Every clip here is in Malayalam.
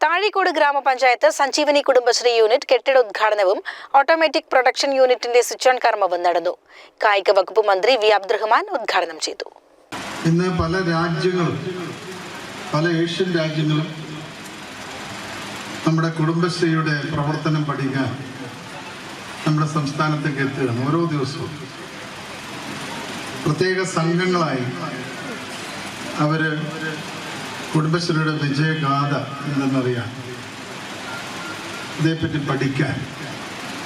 താഴിക്കോട് ഗ്രാമപഞ്ചായത്ത് സഞ്ജീവനി കുടുംബശ്രീ യൂണിറ്റ് കെട്ടിട ഉദ്ഘാടനവും ഓട്ടോമാറ്റിക് പ്രൊഡക്ഷൻ യൂണിറ്റിന്റെ സ്വിച്ച് ഓൺ കർമ്മവും നടന്നു. കായിക വകുപ്പ് മന്ത്രി വി അബ്ദുറഹ്മാൻ ഉദ്ഘാടനം ചെയ്തു. ഇന്ന് പല ഏഷ്യൻ രാജ്യങ്ങളും നമ്മുടെ കുടുംബശ്രീയുടെ പ്രവർത്തനം പഠിക്കാൻ നമ്മുടെ സംസ്ഥാനത്തേക്ക് എത്തുകയാണ്. ഓരോ ദിവസവും പ്രത്യേക സംഘങ്ങളായി അവര് കുടുംബശ്രീയുടെ വിജയഗാഥ എന്തെന്നറിയാൻ, ഇതേപ്പറ്റി പഠിക്കാൻ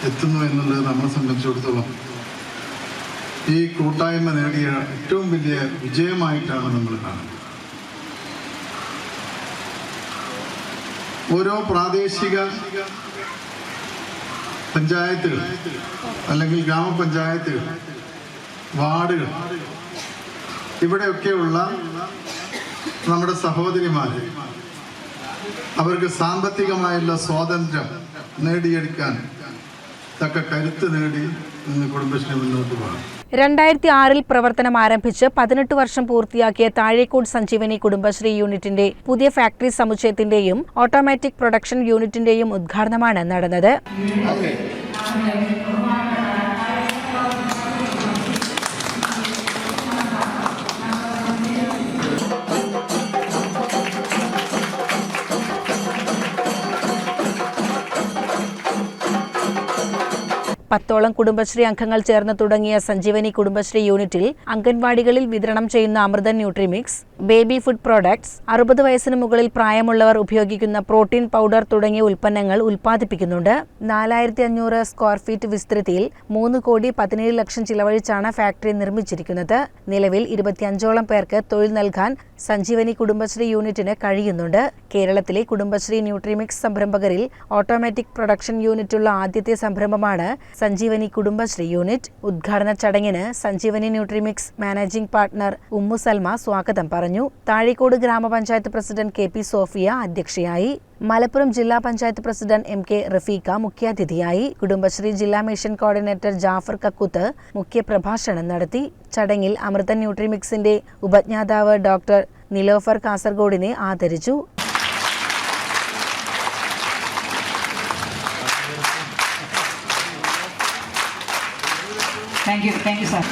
എത്തുന്നു എന്നുള്ളത് നമ്മളെ സംബന്ധിച്ചിടത്തോളം ഈ കൂട്ടായ്മ നേടിയ ഏറ്റവും വലിയ വിജയമായിട്ടാണ് നമ്മൾ കാണുന്നത്. ഓരോ പ്രാദേശിക പഞ്ചായത്തുകൾ അല്ലെങ്കിൽ ഗ്രാമപഞ്ചായത്തുകൾ, വാർഡുകൾ, ഇവിടെയൊക്കെയുള്ള നമ്മുടെ സഹോദരിമാര് അവർക്ക് സാമ്പത്തികമായുള്ള സ്വാതന്ത്ര്യം നേടിയെടുക്കാൻ തക്ക കരുത്ത് നേടി ഇന്ന് കുടുംബശ്രീ മുന്നോട്ട് പോകണം. 2006 പ്രവർത്തനം ആരംഭിച്ച് 18 വർഷം പൂർത്തിയാക്കിയ താഴേക്കോട് സഞ്ജീവനി കുടുംബശ്രീ യൂണിറ്റിന്റെ പുതിയ ഫാക്ടറി സമുച്ചയത്തിന്റെയും ഓട്ടോമാറ്റിക് പ്രൊഡക്ഷൻ യൂണിറ്റിന്റെയും ഉദ്ഘാടനമാണ് നടന്നത്. പത്തോളം കുടുംബശ്രീ അംഗങ്ങൾ ചേർന്ന് തുടങ്ങിയ സഞ്ജീവനി കുടുംബശ്രീ യൂണിറ്റിൽ അംഗൻവാടികളിൽ വിതരണം ചെയ്യുന്ന Amrithan Nutrimix, baby food products, 60 വയസ്സിന് മുകളിൽ പ്രായമുള്ളവർ ഉപയോഗിക്കുന്ന പ്രോട്ടീൻ പൗഡർ തുടങ്ങിയ ഉൽപ്പന്നങ്ങൾ ഉൽപ്പാദിപ്പിക്കുന്നുണ്ട്. 4500 സ്ക്വയർ ഫീറ്റ് വിസ്തൃതിയിൽ 3,17,00,000 ചിലവഴിച്ചാണ് ഫാക്ടറി നിർമ്മിച്ചിരിക്കുന്നത്. നിലവിൽ 25ഓളം പേർക്ക് തൊഴിൽ നൽകാൻ സഞ്ജീവനി കുടുംബശ്രീ യൂണിറ്റിന് കഴിയുന്നുണ്ട്. കേരളത്തിലെ കുടുംബശ്രീ ന്യൂട്രിമിക്സ് സംരംഭകരിൽ ഓട്ടോമാറ്റിക് പ്രൊഡക്ഷൻ യൂണിറ്റുള്ള ആദ്യത്തെ സംരംഭമാണ് സഞ്ജീവനി കുടുംബശ്രീ യൂണിറ്റ്. ഉദ്ഘാടന ചടങ്ങിന് സഞ്ജീവനി ന്യൂട്രിമിക്സ് മാനേജിംഗ് പാർട്ണർ ഉമ്മു സൽമ സ്വാഗതം പറഞ്ഞു. താഴിക്കോട് ഗ്രാമപഞ്ചായത്ത് പ്രസിഡന്റ് കെ പി സോഫിയ അധ്യക്ഷയായി. മലപ്പുറം ജില്ലാ panchayat president M K Rafeeqa മുഖ്യാതിഥിയായി. കുടുംബശ്രീ ജില്ലാ മിഷൻ കോർഡിനേറ്റർ ജാഫർ കക്കുത്ത് മുഖ്യപ്രഭാഷണം നടത്തി. ചടങ്ങിൽ അമൃതൻ ന്യൂട്രിമിക്സിന്റെ ഉപജ്ഞാതാവ് ഡോക്ടർ നിലോഫർ കാസർഗോഡിനെ ആദരിച്ചു. Thank you, sir.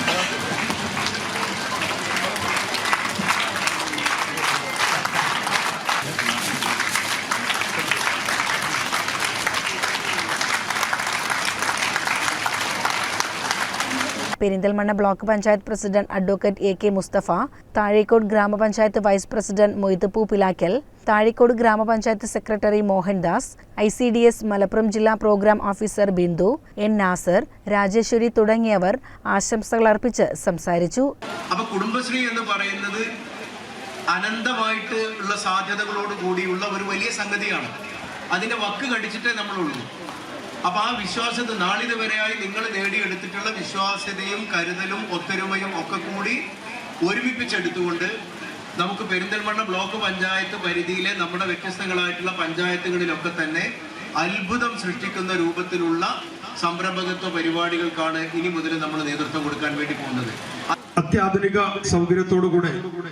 Perinthalmanna block panchayat president advocate A K Mustafa, Thazhikode gramapanchayat vice president മൊയ്തുപൂ പിലാക്കൽ, താഴിക്കോട് ഗ്രാമപഞ്ചായത്ത് സെക്രട്ടറി മോഹൻദാസ്, ICDS മലപ്പുറം ജില്ലാ programme officer Bindu, N Nasar, Rajeshwari തുടങ്ങിയവർ ആശംസകൾ അർപ്പിച്ച് സംസാരിച്ചു. അപ്പോൾ കുടുംബശ്രീ എന്ന് പറയുന്നത് അനന്തമായിട്ട് ഉള്ള സാധ്യതകളോട് കൂടിയുള്ള ഒരു വലിയ സംഗതിയാണ്. അതിന്റെ വക്ക് കടിച്ചിട്ടേ നമ്മളുള്ളൂ. അപ്പൊ ആ വിശ്വാസത്തെ നാളിതുവരെയായി നിങ്ങൾ നേടിയെടുത്തിട്ടുള്ള വിശ്വാസ്യതയും കരുതലും ഒത്തൊരുമയും ഒക്കെ കൂടി ഒരുമിപ്പിച്ചെടുത്തുകൊണ്ട് നമുക്ക് പെരിന്തൽമണ്ണ ബ്ലോക്ക് പഞ്ചായത്ത് പരിധിയിലെ നമ്മുടെ വ്യത്യസ്തങ്ങളായിട്ടുള്ള പഞ്ചായത്തുകളിലൊക്കെ തന്നെ അത്ഭുതം സൃഷ്ടിക്കുന്ന രൂപത്തിലുള്ള സംരംഭകത്വ പരിപാടികൾക്കാണ് ഇനി മുതൽ നമ്മൾ നേതൃത്വം കൊടുക്കാൻ വേണ്ടി പോകുന്നത്. അത്യാധുനിക സൗകര്യത്തോടുകൂടെ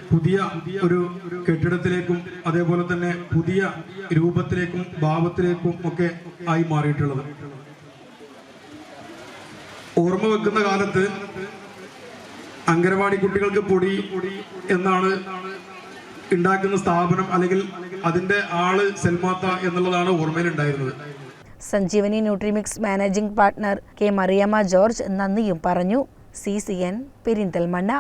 പുതിയ ഒരു കെട്ടിടത്തിലേക്കും അതേപോലെ തന്നെ പുതിയ രൂപത്തിലേക്കും ഭാവത്തിലേക്കും ഒക്കെ ആയി മാറിയിട്ടുള്ളത്. ഓർമ്മ വെക്കുന്ന കാലത്ത് അംഗനവാടി കുട്ടികൾക്ക് പൊടി എന്നാണ് ഉണ്ടാക്കുന്ന സ്ഥാപനം, അല്ലെങ്കിൽ അതിന്റെ ആള് സെൽമാത്ത എന്നുള്ളതാണ് ഓർമ്മയിലുണ്ടായിരുന്നത്. Sanjeevani Nutrimix managing partner K Mariyamma George നന്ദിയും പറഞ്ഞു. CCN പെരിന്തൽമണ്ണ.